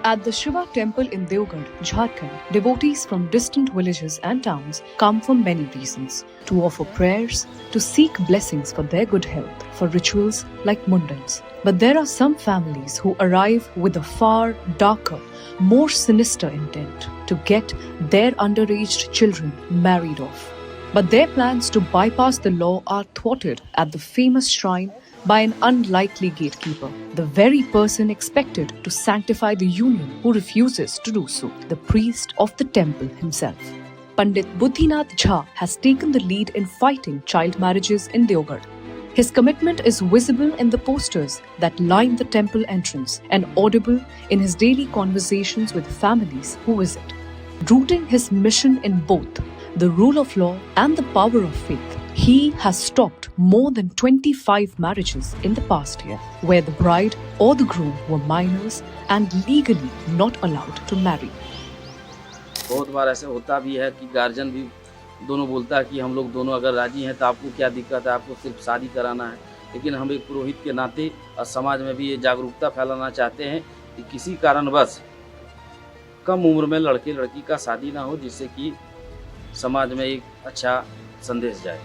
At the Shiva temple in Deoghar, Jharkhand, devotees from distant villages and towns come for many reasons. To offer prayers, to seek blessings for their good health, for rituals like mundans. But there are some families who arrive with a far darker, more sinister intent to get their underage children married off. But their plans to bypass the law are thwarted at the famous shrine by an unlikely gatekeeper, the very person expected to sanctify the union who refuses to do so, the priest of the temple himself. Pandit Buddhinath Jha has taken the lead in fighting child marriages in Deoghar. His commitment is visible in the posters that line the temple entrance and audible in his daily conversations with families who visit. Rooting his mission in both the rule of law and the power of faith, he has stopped more than 25 marriages in the past year, where the bride or the groom were minors and legally not allowed to marry. बहुत बार ऐसे होता भी है कि guardian भी दोनों बोलता है कि हम लोग दोनों अगर राजी हैं तो आपको क्या दिक्कत है, आपको सिर्फ शादी कराना है। लेकिन हम एक पुरोहित के नाते और समाज में भी ये जागरूकता फैलाना चाहते हैं कि किसी कारणवश कम उम्र में लड़के लड़की का शादी ना हो, जिससे कि समाज में एक अच्छा संदेश जाए।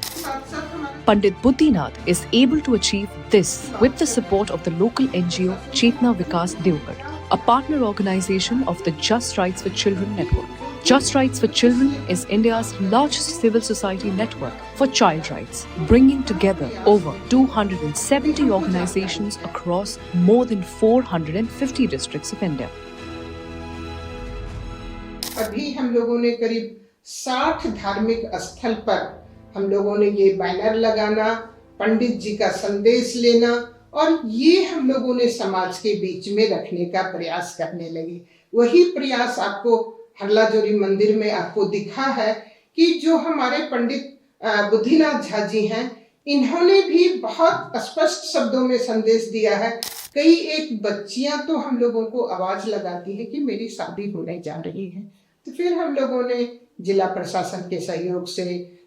Pandit Buddhinath is able to achieve this with the support of the local NGO Chetna Vikas Deoghar, a partner organization of the Just Rights for Children network. Just Rights for Children is India's largest civil society network for child rights, bringing together over 270 organizations across more than 450 districts of India. अभी हम लोगों ने करीब 60 धार्मिक स्थल पर हम लोगों ने ये बैनर लगाना, पंडित जी का संदेश लेना और ये हम लोगों ने समाज के बीच में रखने का प्रयास करने लगे। वही प्रयास आपको हरलाजोरी मंदिर में आपको दिखा है कि जो हमारे पंडित बुद्धिनाथ झा जी हैं, इन्होंने भी बहुत स्पष्ट शब्दों में संदेश दिया है। कई एक बच्चियां तो हम लोगों को आवाज लगाती है कि मेरी शादी होने जा रही है, तो फिर हम लोगों ने जिला प्रशासन के सहयोग से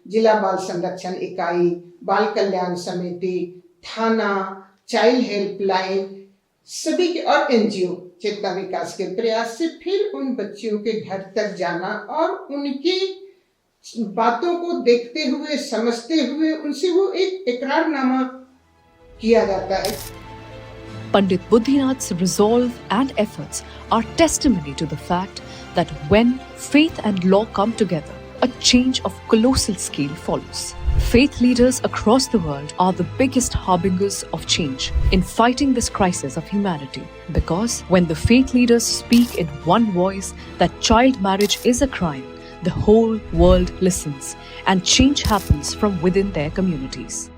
जिला बाल संरक्षण इकाई, बाल कल्याण समिति, थाना, चाइल्ड हेल्पलाइन सभी के और एनजीओ चेतना विकास के प्रयास से फिर उन बच्चियों के घर तक जाना और उनकी बातों को देखते हुए, समझते हुए उनसे वो एक इकरारनामा किया जाता है। Pandit Buddhinath's resolve and efforts are testimony to the fact that when faith and law come together, a change of colossal scale follows. Faith leaders across the world are the biggest harbingers of change in fighting this crisis of humanity. Because when the faith leaders speak in one voice that child marriage is a crime, the whole world listens and change happens from within their communities.